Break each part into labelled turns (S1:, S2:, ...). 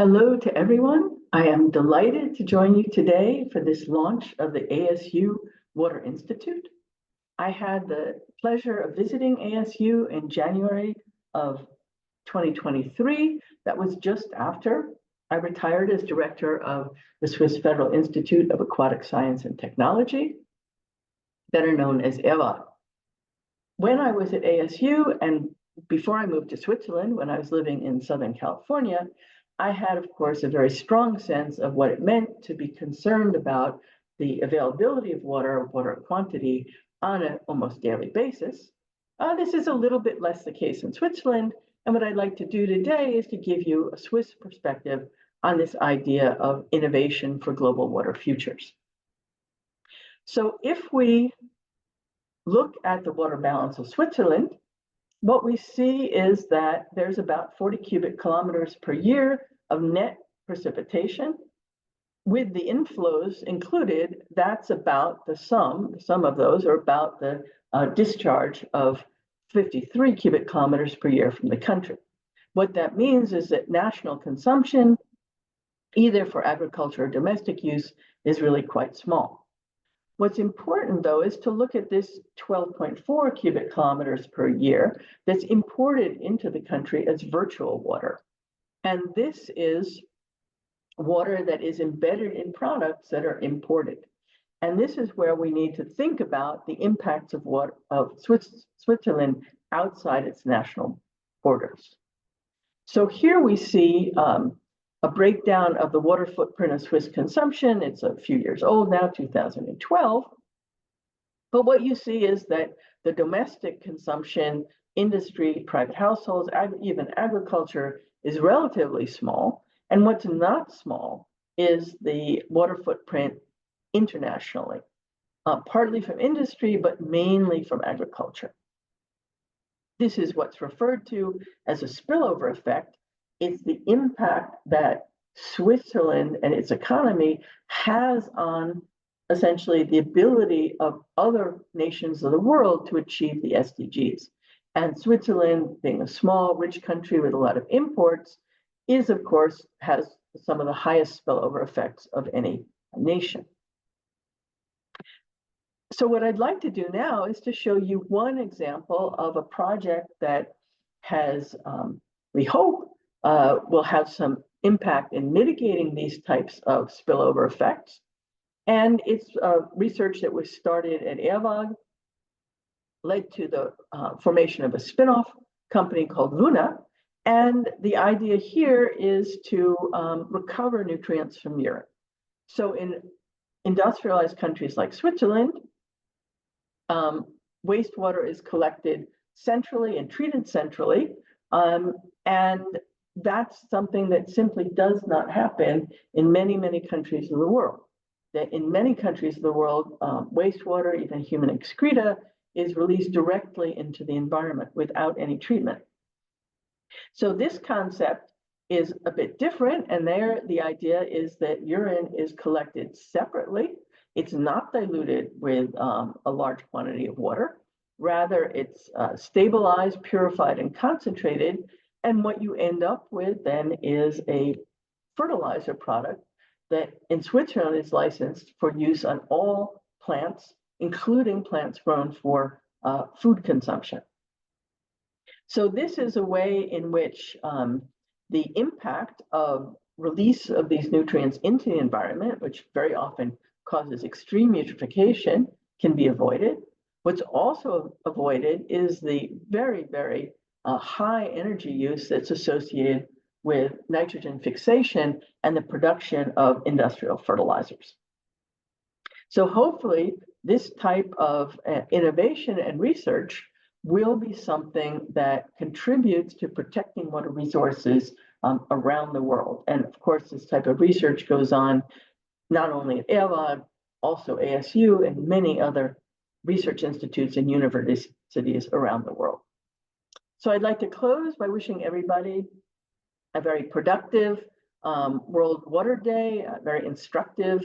S1: Hello to everyone. I am delighted to join you today for this launch of the ASU Water Institute. I had the pleasure of visiting ASU in January of 2023. That was just after I retired as director of the Swiss Federal Institute of Aquatic Science and Technology, better known as EWA. When I was at ASU and before I moved to Switzerland, when I was living in Southern California, I had, of course, a very strong sense of what it meant to be concerned about the availability of water quantity on an almost daily basis. This is a little bit less the case in Switzerland, and what I'd like to do today is to give you a Swiss perspective on this idea of innovation for global water futures. So if we look at the water balance of Switzerland, what we see is that there's about 40 cubic kilometers per year of net precipitation. With the inflows included, that's about the sum of those are about the discharge of 53 cubic kilometers per year from the country. What that means is that national consumption, either for agriculture or domestic use, is really quite small. What's important, though, is to look at this 12.4 cubic kilometers per year that's imported into the country as virtual water. And this is water that is embedded in products that are imported. And this is where we need to think about the impacts of water of Switzerland outside its national borders. So here we see a breakdown of the water footprint of Swiss consumption. It's a few years old now, 2012. But what you see is that the domestic consumption, industry, private households, even agriculture is relatively small. And what's not small is the water footprint internationally, partly from industry, but mainly from agriculture. This is what's referred to as a spillover effect. It's the impact that Switzerland and its economy has on essentially the ability of other nations of the world to achieve the SDGs. And Switzerland, being a small, rich country with a lot of imports, is, of course, has some of the highest spillover effects of any nation. So what I'd like to do now is to show you one example of a project that has, we hope, will have some impact in mitigating these types of spillover effects. And it's research that was started at EWA, led to the formation of a spin-off company called Luna. And the idea here is to recover nutrients from urine. So in industrialized countries like Switzerland, wastewater is collected centrally and treated centrally. And that's something that simply does not happen in many, many countries of the world. That in many countries of the world, wastewater, even human excreta, is released directly into the environment without any treatment. So this concept is a bit different, and there the idea is that urine is collected separately. It's not diluted with a large quantity of water. Rather, it's stabilized, purified, and concentrated. And what you end up with then is a fertilizer product that in Switzerland is licensed for use on all plants, including plants grown for food consumption. So this is a way in which the impact of release of these nutrients into the environment, which very often causes extreme eutrophication, can be avoided. What's also avoided is the very, very high energy use that's associated with nitrogen fixation and the production of industrial fertilizers. So hopefully this type of innovation and research will be something that contributes to protecting water resources around the world. And of course, this type of research goes on not only at EWA, also ASU and many other research institutes and universities around the world. So I'd like to close by wishing everybody a very productive World Water Day, a very instructive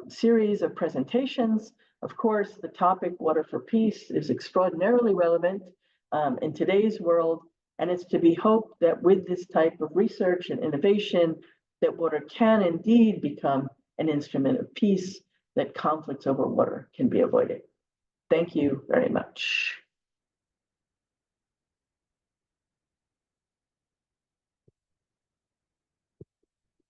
S1: series of presentations. Of course, the topic Water for Peace is extraordinarily relevant in today's world, And it's to be hoped that with this type of research and innovation, that water can indeed become an instrument of peace, that conflicts over water can be avoided. Thank you very much.